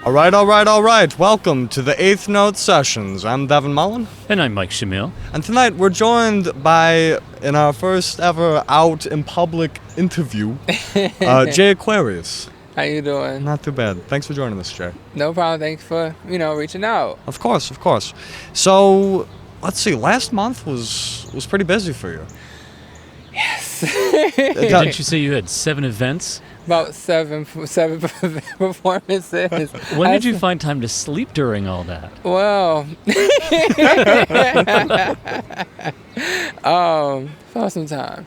All right. Welcome to the 8th Note Sessions. I'm Devin Mullen. And I'm Mike Shamil. And tonight we're joined by, in our first ever out in public interview, Jay Aquarious. How you doing? Not too bad. Thanks for joining us, Jay. No problem. Thanks for, reaching out. Of course. So, let's see. Last month was pretty busy for you. Yes. Didn't you say you had 7 events? About seven performances. When did you find time to sleep during all that? Well, found some time.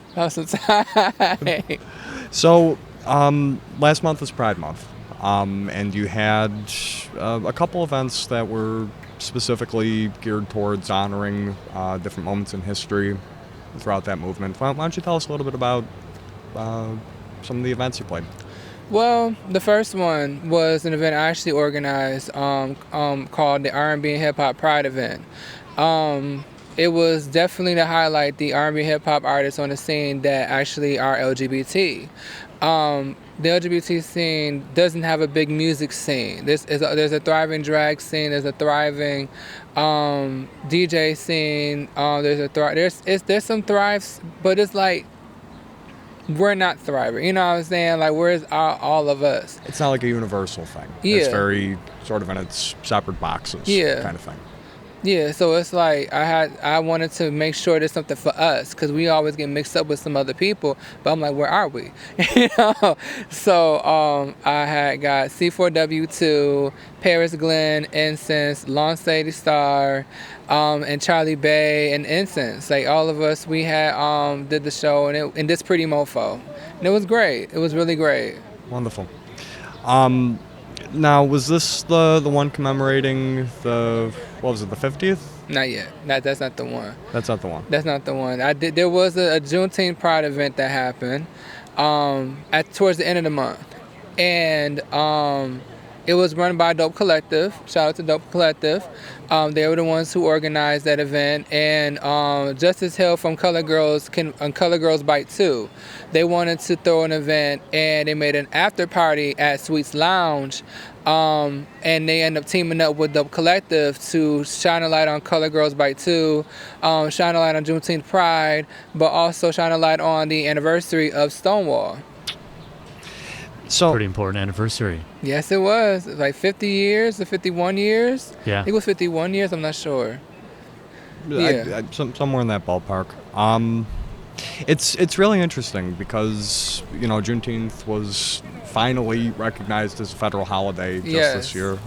So, last month was Pride Month, and you had a couple events that were specifically geared towards honoring different moments in history throughout that movement. Why don't you tell us a little bit about some of the events you played? Well, the first one was an event I actually organized called the R&B and Hip Hop Pride event. It was definitely to highlight the R&B hip hop artists on the scene that actually are LGBT. The LGBT scene doesn't have a big music scene. There's a thriving drag scene. There's a thriving DJ scene. There's some thrives, but it's like we're not thriving. You know what I'm saying? Like, where's all of us? It's not like a universal thing. Yeah. It's very sort of in its separate boxes kind of thing. Yeah, so it's like I wanted to make sure there's something for us because we always get mixed up with some other people. But I'm like, where are we? So I had got C4W2, Paris Glen, Incense, Loncé, Starr, and CharlieBae and Incense. Like all of us, we had did the show and Disprettymofo, and it was great. It was really great. Wonderful. Now, was this the one commemorating the 50th? Not yet. That's not the one. That's not the one. That's not the one. There was a Juneteenth Pride event that happened towards the end of the month, and it was run by Dope Collective. Shout out to Dope Collective. They were the ones who organized that event, and Justice Hill from Color Girls Bite too. They wanted to throw an event, and they made an after party at Sweets Lounge, and they ended up teaming up with Dope Collective to shine a light on Color Girls Bite 2, shine a light on Juneteenth Pride, but also shine a light on the anniversary of Stonewall. So pretty important anniversary. Yes, it was. Like 50 years or 51 years? Yeah. I think it was 51 years, I'm not sure. Yeah. Somewhere in that ballpark. It's really interesting because, Juneteenth was finally recognized as a federal holiday just this year.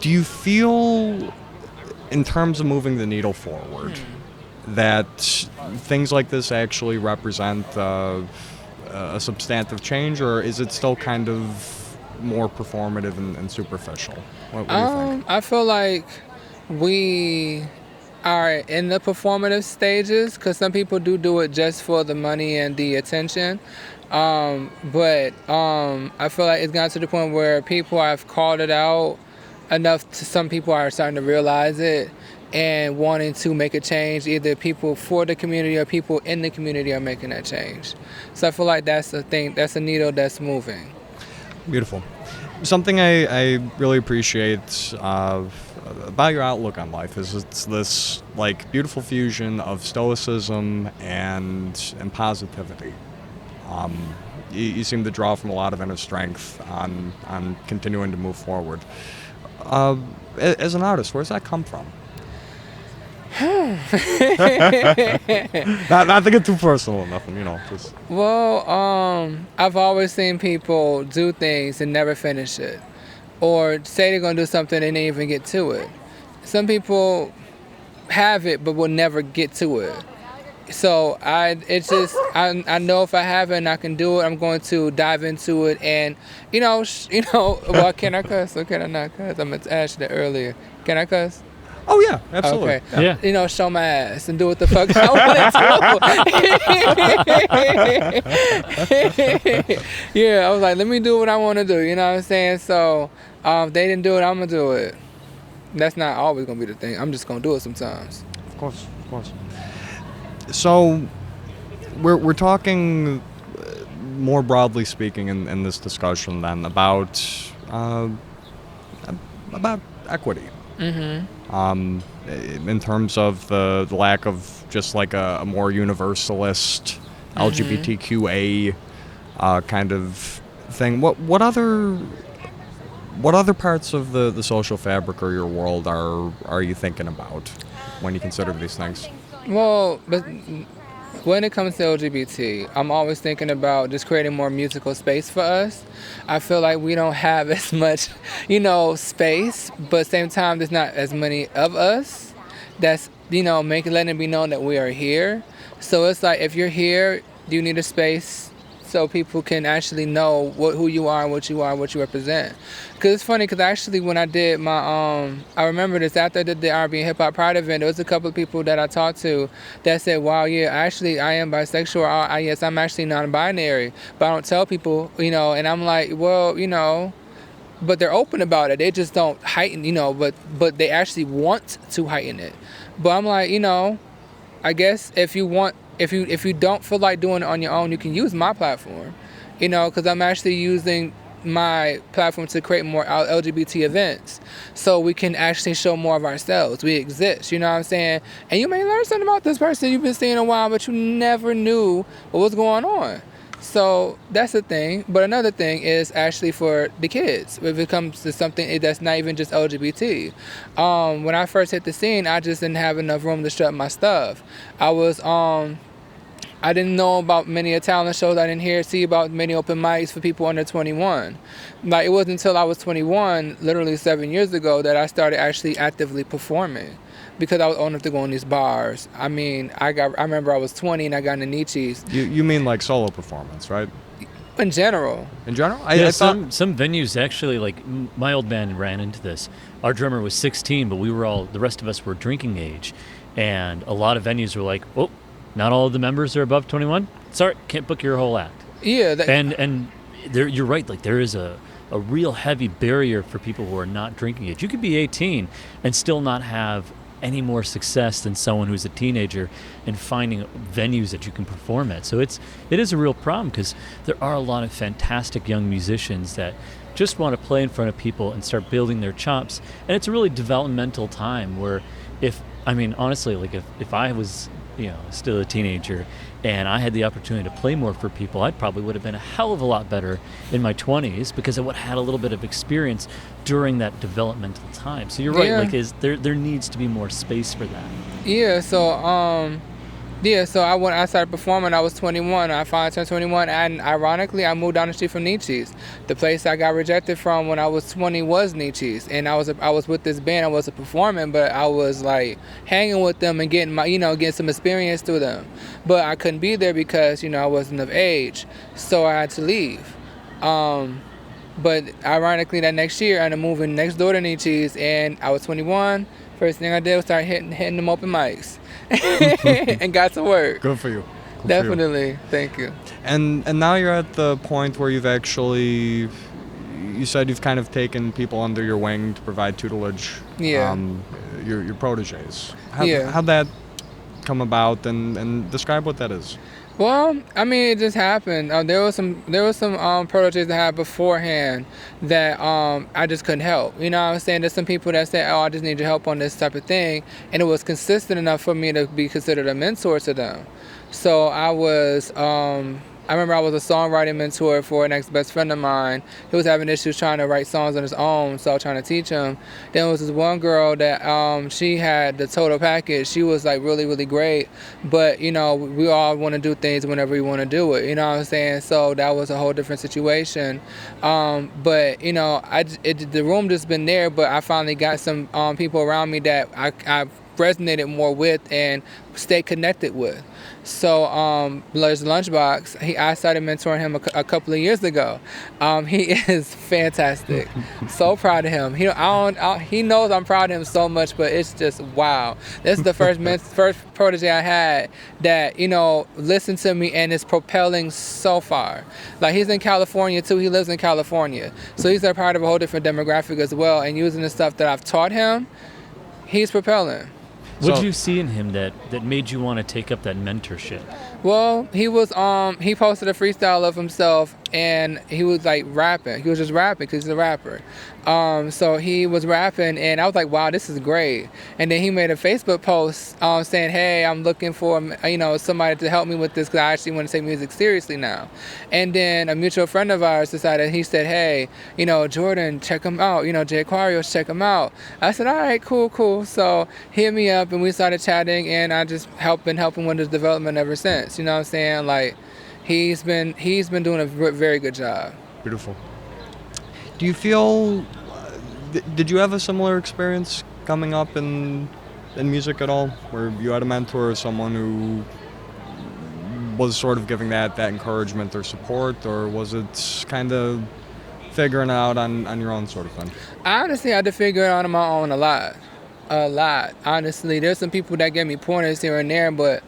Do you feel, in terms of moving the needle forward, that things like this actually represent a substantive change, or is it still kind of more performative and superficial? What do you think? I feel like we are in the performative stages because some people do it just for the money and the attention. But I feel like it's gotten to the point where people have called it out enough to some people are starting to realize it and wanting to make a change. Either people for the community or people in the community are making that change. So I feel like that's the thing, that's a needle that's moving. Beautiful. Something I really appreciate about your outlook on life is it's this beautiful fusion of stoicism and positivity. You seem to draw from a lot of inner strength on continuing to move forward. As an artist, where does that come from? not to get too personal or nothing, just. Well, I've always seen people do things and never finish it, or say they're gonna do something and they even get to it. Some people have it but will never get to it. So I know if I have it and I can do it, I'm going to dive into it and well, can I cuss or can I not cuss? I meant to ask you that earlier. Can I cuss? Oh yeah, absolutely. Okay. Yeah. Show my ass and do what the fuck I want to do. Yeah, I was like, let me do what I want to do. You know what I'm saying? So if they didn't do it, I'm gonna do it. That's not always gonna be the thing. I'm just gonna do it sometimes. Of course. So we're talking more broadly speaking in this discussion then about equity. In terms of the lack of just like a more universalist LGBTQA kind of thing. What other parts of the social fabric or your world are you thinking about when you consider these things? Well, but when it comes to LGBT, I'm always thinking about just creating more musical space for us. I feel like we don't have as much, space, but at the same time, there's not as many of us that's, letting it be known that we are here. So it's like, if you're here, you need a space so people can actually know who you are and what you represent. Because it's funny, because actually when I did my, I remember this, after I did the R&B and Hip Hop Pride event, there was a couple of people that I talked to that said, wow, yeah, actually I am bisexual, yes, I'm actually non-binary, but I don't tell people, and I'm like, well, but they're open about it. They just don't heighten, but they actually want to heighten it. But I'm like, I guess if you don't feel like doing it on your own, you can use my platform, because I'm actually using my platform to create more LGBT events so we can actually show more of ourselves. We exist, you know what I'm saying? And you may learn something about this person you've been seeing a while, but you never knew what was going on. So that's the thing. But another thing is actually for the kids. If it comes to something that's not even just LGBT. When I first hit the scene, I just didn't have enough room to strap my stuff. I didn't know about many talent shows. I didn't see about many open mics for people under 21. Like, it wasn't until I was 21, literally 7 years ago, that I started actually actively performing, because I was old enough to go in these bars. I mean, I remember I was 20 and I got into Nietzsche's. You mean like solo performance, right? In general? I some venues actually, like my old band ran into this. Our drummer was 16, but the rest of us were drinking age. And a lot of venues were like, oh, not all of the members are above 21. Sorry, can't book your whole act. Yeah. And you're right. Like, there is a real heavy barrier for people who are not drinking age. You could be 18 and still not have any more success than someone who's a teenager in finding venues that you can perform at. So it is a real problem, because there are a lot of fantastic young musicians that just want to play in front of people and start building their chops. And it's a really developmental time where honestly, like if I was still a teenager and I had the opportunity to play more for people, I probably would have been a hell of a lot better in my 20s, because I would have had a little bit of experience during that developmental time. So you're right, like there needs to be more space for that. Yeah, so I started performing. I was 21. I finally turned 21, and ironically, I moved down the street from Nietzsche's. The place I got rejected from when I was 20 was Nietzsche's, and I was with this band. I wasn't performing, but I was like hanging with them and getting some experience through them. But I couldn't be there because I wasn't of age, so I had to leave. But ironically, that next year, I ended up moving next door to Nietzsche's, and I was 21. First thing I did was start hitting them open mics. And got to work. Good for you. Definitely. Thank you. And now you're at the point where you said you've kind of taken people under your wing to provide tutelage. Yeah. Your proteges. Yeah. How'd that come about, and describe what that is? Well, I mean, it just happened. There was some proteges that I had beforehand that I just couldn't help. You know what I'm saying? There's some people that say, oh, I just need your help on this type of thing. And it was consistent enough for me to be considered a mentor to them. So I remember I was a songwriting mentor for an ex-best friend of mine. He was having issues trying to write songs on his own, so I was trying to teach him. Then there was this one girl that she had the total package. She was like really, really great, but we all want to do things whenever we want to do it. You know what I'm saying? So that was a whole different situation. But the room just been there, but I finally got some people around me that I resonated more with and stay connected with. So there's Lunchbox. I started mentoring him a couple of years ago. He is fantastic. So proud of him. He knows I'm proud of him so much, but it's just wow. This is the first protege I had that listened to me and is propelling so far. Like, he's in California too. He lives in California, so he's a part of a whole different demographic as well. And using the stuff that I've taught him, he's propelling. What did you see in him that made you want to take up that mentorship? Well, he posted a freestyle of himself, and he was like rapping. He was just rapping because he's a rapper. So he was rapping, and I was like, wow, this is great. And then he made a Facebook post saying, hey, I'm looking for somebody to help me with this because I actually want to take music seriously now. And then a mutual friend of ours decided, he said, hey, Jordan, check him out. Jay Aquarious, check him out. I said, all right, cool. So he hit me up, and we started chatting, and I just been helping with his development ever sinse. You know what I'm saying? Like, he's been doing a very good job. Beautiful. Do you feel? Did you have a similar experience coming up in music at all, where you had a mentor or someone who was sort of giving that encouragement or support, or was it kind of figuring it out on your own sort of thing? I honestly had to figure it out on my own a lot. Honestly, there's some people that give me pointers here and there, but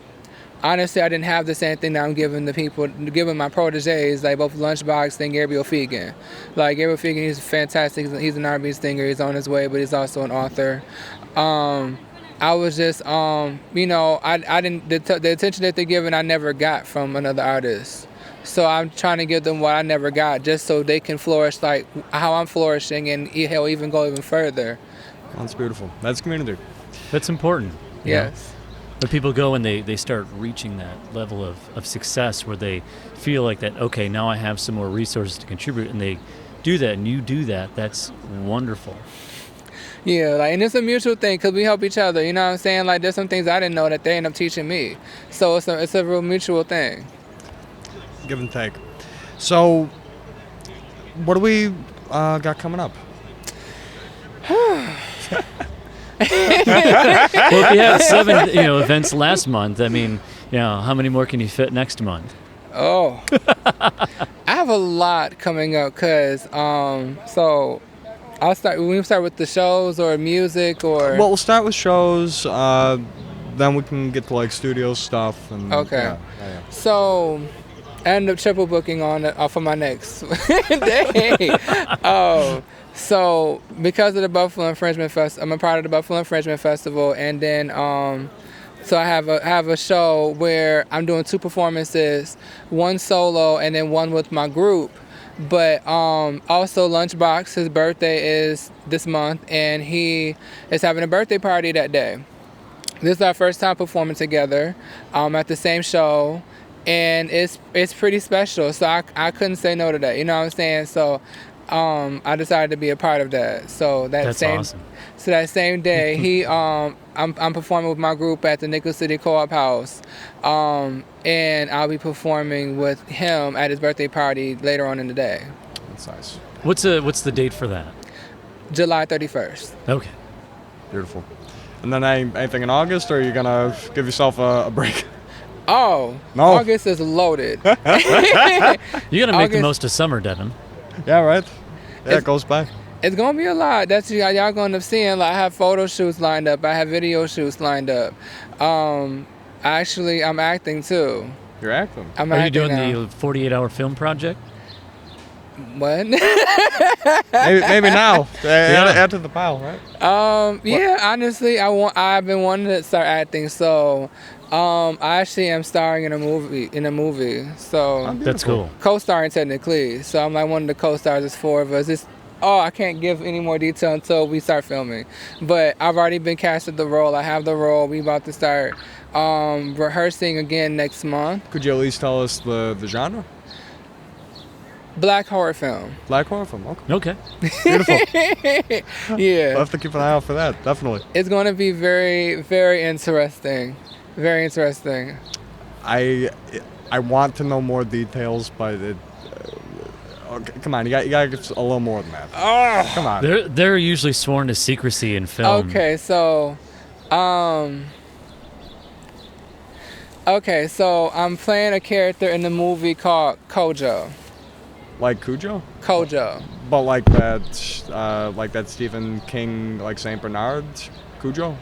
honestly, I didn't have the same thing that I'm giving my proteges, like both Lunchbox and Gabriel Fegan. Like, Gabriel Fegan, he's fantastic. He's an R&B singer. He's on his way, but he's also an author. I was just, I didn't, the attention that they're giving, I never got from another artist. So I'm trying to give them what I never got, just so they can flourish like how I'm flourishing, and he'll even go even further. That's beautiful. That's community. That's important. Yes. When people go and they start reaching that level of success where they feel like that, okay, now I have some more resources to contribute, and they do that, and you do that, that's wonderful. Yeah, like, and it's a mutual thing because we help each other, you know what I'm saying? Like, there's some things I didn't know that they end up teaching me. So it's a real mutual thing. Give and take. So, what do we got coming up? Well, if you had 7 events last month, I mean, how many more can you fit next month? Oh, I have a lot coming up because so we start with the shows or music or. Well, we'll start with shows. Then we can get to like studio stuff and. Okay. Yeah. So, I end up triple booking on for my next day. So because of the Buffalo Infringement Festival, I'm a part of the Buffalo Infringement Festival, and then so I have a show where I'm doing 2 performances, 1 solo and then 1 with my group. But also Lunchbox, his birthday is this month, and he is having a birthday party that day. This is our first time performing together at the same show, and it's pretty special. So I couldn't say no to that. You know what I'm saying? So. I decided to be a part of that. So that's awesome. So that same day, I'm performing with my group at the Nickel City Co-op House, and I'll be performing with him at his birthday party later on in the day. That's nice. What's the date for that? July 31st. Okay. Beautiful. And then anything in August, or are you gonna give yourself a break? Oh, no. August is loaded. You gotta make the most of summer, Devin. Yeah, right. Yeah, it goes by. It's gonna be a lot. That's y'all gonna end up seeing. Like, I have photo shoots lined up. I have video shoots lined up. Actually, I'm acting too. You're acting. Are you doing the 48-hour film project? What? maybe now. Add to the pile, right? Yeah. Honestly, I've been wanting to start acting. So, I actually am starring in a movie. So that's cool. Co-starring technically. So I'm like one of the co-stars. There's 4 of us. I can't give any more detail until we start filming. But I've already been casted the role. I have the role. We about to start rehearsing again next month. Could you at least tell us the genre? Black horror film. Black horror film. Okay. Beautiful. Yeah. We'll have to keep an eye out for that. Definitely. It's going to be very, very interesting. Very interesting. I want to know more details, but okay, come on, you got to get a little more than that. Oh, come on. They're usually sworn to secrecy in film. Okay, so I'm playing a character in the movie called Kojo. Like Cujo? Kojo. But like that Stephen King, like Saint Bernard, Cujo?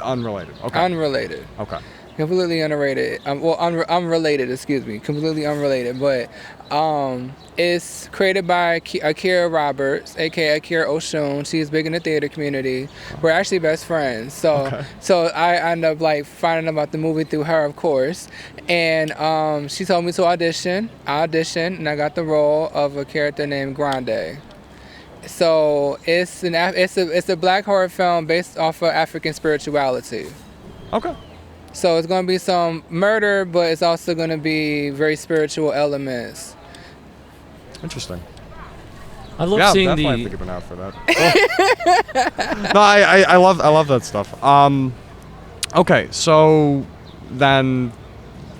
Unrelated. Okay. Unrelated. Okay. Completely unrelated. Unrelated. Excuse me. Completely unrelated. But it's created by Akira Roberts, aka Akira Oshun. She's big in the theater community. We're actually best friends. So I end up like finding out about the movie through her, of course. And she told me to audition. I auditioned, and I got the role of a character named Grande. So it's a black horror film based off of African spirituality. Okay. So it's going to be some murder, but it's also going to be very spiritual elements. Interesting. I love seeing definitely have to keep an eye out for that. No, I love that stuff. Okay, so then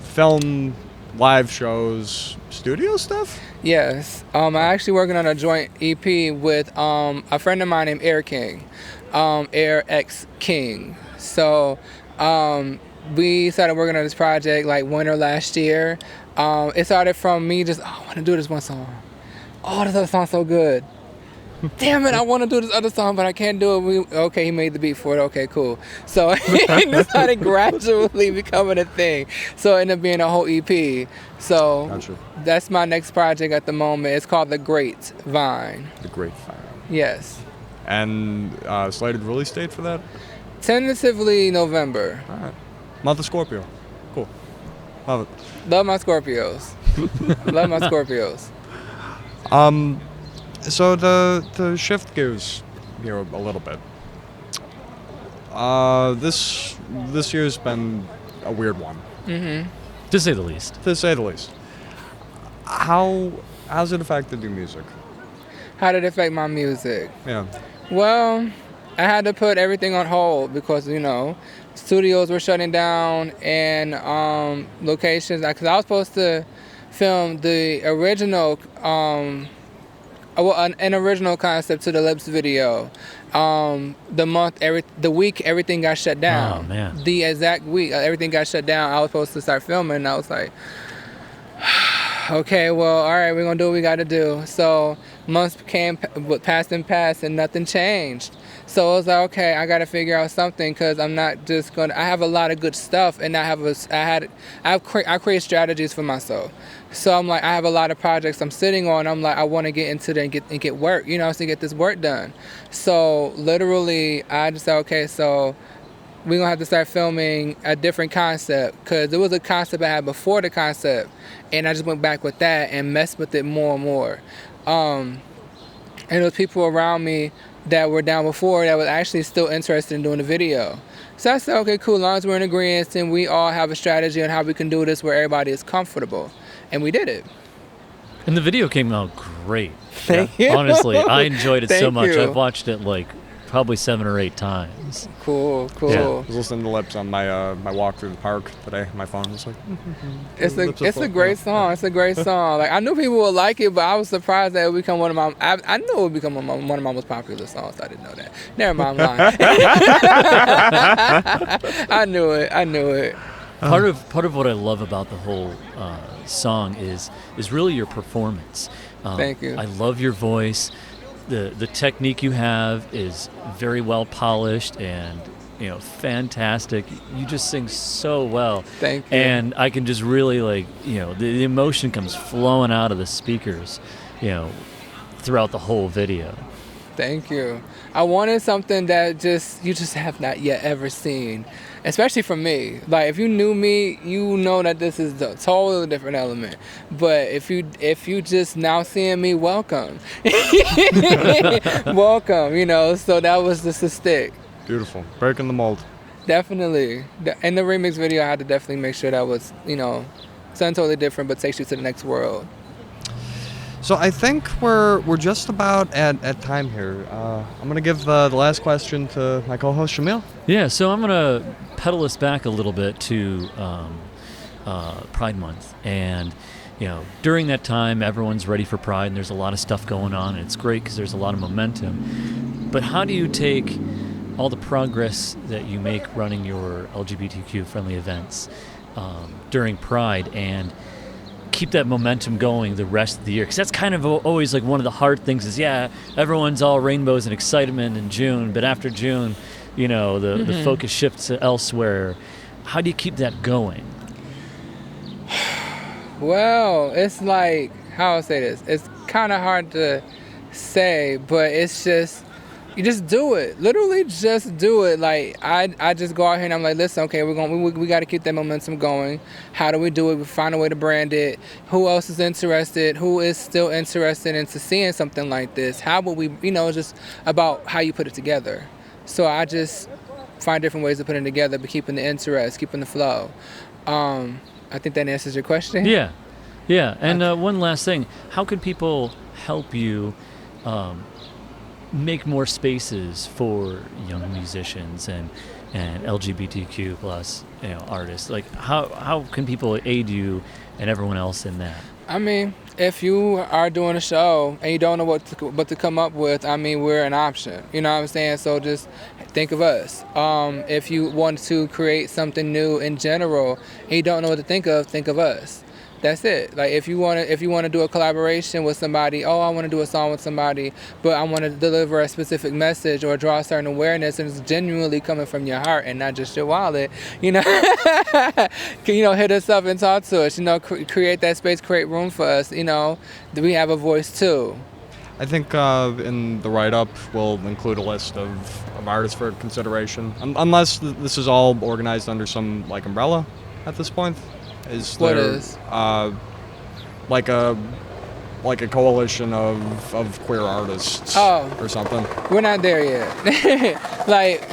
film, live shows, studio stuff? Yes. I'm actually working on a joint EP with a friend of mine named Air King, Air X King. So we started working on this project like winter last year. It started from me just, I want to do this one song. Oh, this other song's so good. Damn it, I want to do this other song, but I can't do it. Okay, he made the beat for it. Okay, cool. So it started gradually becoming a thing. So it ended up being a whole EP. So Gotcha. That's my next project at the moment. It's called The Great Vine. The Great Vine. Yes. And slated release date for that? Tentatively November. All right. Month of Scorpio. Cool. Love it. Love my Scorpios. Love my Scorpios. So the shift gears here a little bit. This year's been a weird one. Mm-hmm. To say the least. To say the least. How's it affected your music? How did it affect my music? Yeah. Well, I had to put everything on hold because, studios were shutting down and locations. Because I was supposed to film the original, an original concept to the Lips video. The week everything got shut down. Oh, man. The exact week everything got shut down, I was supposed to start filming, and I was like, okay, well, all right, we're gonna do what we gotta do. So months passed and nothing changed. So I was like, okay, I gotta figure out something because I'm not just gonna. I have a lot of good stuff, and I create strategies for myself. So I'm like, I have a lot of projects I'm sitting on. I'm like, I want to get into them and get work, to get this work done. So literally, I just said, okay, so we're gonna have to start filming a different concept because there was a concept I had before the concept, and I just went back with that and messed with it more and more. And there was people around me that were down before that was actually still interested in doing the video. So I said, okay, cool, as long as we're in agreement and we all have a strategy on how we can do this where everybody is comfortable. And we did it. And the video came out great. Thank you. Honestly, I enjoyed it so Thank much. you. I've watched it probably 7 or 8 times. Cool. Yeah. I was listening to Lips on my my walk through the park today. My phone was like, It's a great song. It's a great song. Like I knew people would like it, but I was surprised that it would become one of my. I knew it would become one of my most popular songs. I didn't know that. Never mind, I'm lying. I knew it. Part of what I love about the whole song is really your performance. Thank you. I love your voice. The technique you have is very well polished and fantastic. You just sing so well. Thank you. And I can just really the emotion comes flowing out of the speakers, throughout the whole video. Thank you. I wanted something that you just have not yet ever seen, especially from me. Like if you knew me, you know that this is a totally different element. But if you just now seeing me, welcome, welcome. So that was just a stick. beautiful, breaking the mold. Definitely. In the remix video, I had to definitely make sure that was something totally different, but takes you to the next world. So I think we're just about at time here. I'm gonna give the last question to my co-host Shamil. Yeah, so I'm gonna pedal us back a little bit to Pride Month, and during that time, everyone's ready for Pride, and there's a lot of stuff going on, and it's great because there's a lot of momentum. But how do you take all the progress that you make running your LGBTQ friendly events during Pride and keep that momentum going the rest of the year? Because that's kind of always one of the hard things is, everyone's all rainbows and excitement in June, but after June, the focus shifts elsewhere. how do you keep that going? Well, it's like, how I'll say this. It's kind of hard to say, but it's just, you just do it. Literally just do it. Like, I just go out here and I'm like, listen, okay, we got to keep that momentum going. How do we do it? We find a way to brand it. Who else is interested? Who is still interested into seeing something like this? How would we, it's just about how you put it together. So I just find different ways to put it together, but keeping the interest, keeping the flow. I think that answers your question. Yeah. And one last thing. How can people help you make more spaces for young musicians and LGBTQ plus artists? Like, how can people aid you and everyone else in that? I mean, if you are doing a show and you don't know what to come up with, I mean, we're an option. You know what I'm saying? So just think of us. If you want to create something new in general and you don't know what to think of us. That's it. Like, if you want to do a collaboration with somebody, I want to do a song with somebody, but I want to deliver a specific message or draw a certain awareness, and it's genuinely coming from your heart and not just your wallet. Hit us up and talk to us. Create that space, create room for us. We have a voice too. I think in the write-up we'll include a list of artists for consideration, unless this is all organized under some umbrella at this point. What is? Like a coalition of queer artists or something. We're not there yet.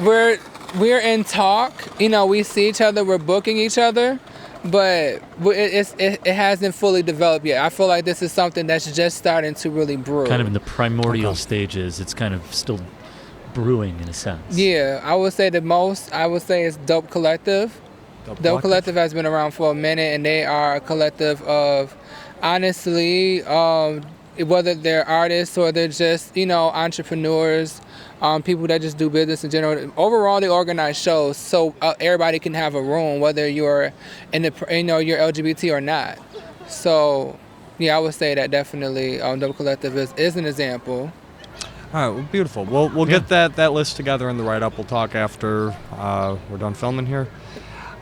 We're in talk. We see each other. We're booking each other, but it hasn't fully developed yet. I feel like this is something that's just starting to really brew. Kind of in the primordial stages. It's kind of still brewing in a sense. Yeah, I would say it's Dope Collective. Dope Collective has been around for a minute, and they are a collective of, honestly, whether they're artists or they're just, entrepreneurs, people that just do business in general. Overall, they organize shows so everybody can have a room, whether you're you're LGBT or not. So, yeah, I would say that definitely Dope Collective is an example. All right, well, beautiful. We'll get that list together in the write-up. We'll talk after we're done filming here.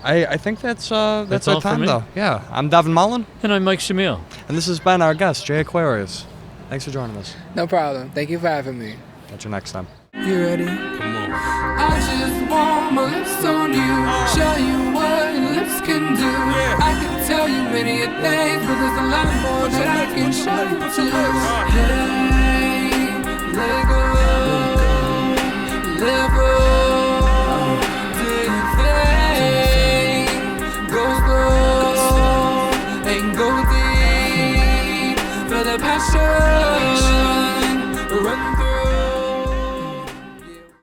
I think that's our time, though. Yeah, I'm Davin Mullen. And I'm Mike Shamil. And this has been our guest, Jay Aquarious. Thanks for joining us. No problem. Thank you for having me. Catch you next time. You ready? Come on. I just want my lips on you, show you what lips can do. I can tell you many things, but there's a lot more that I can show you too. Hey.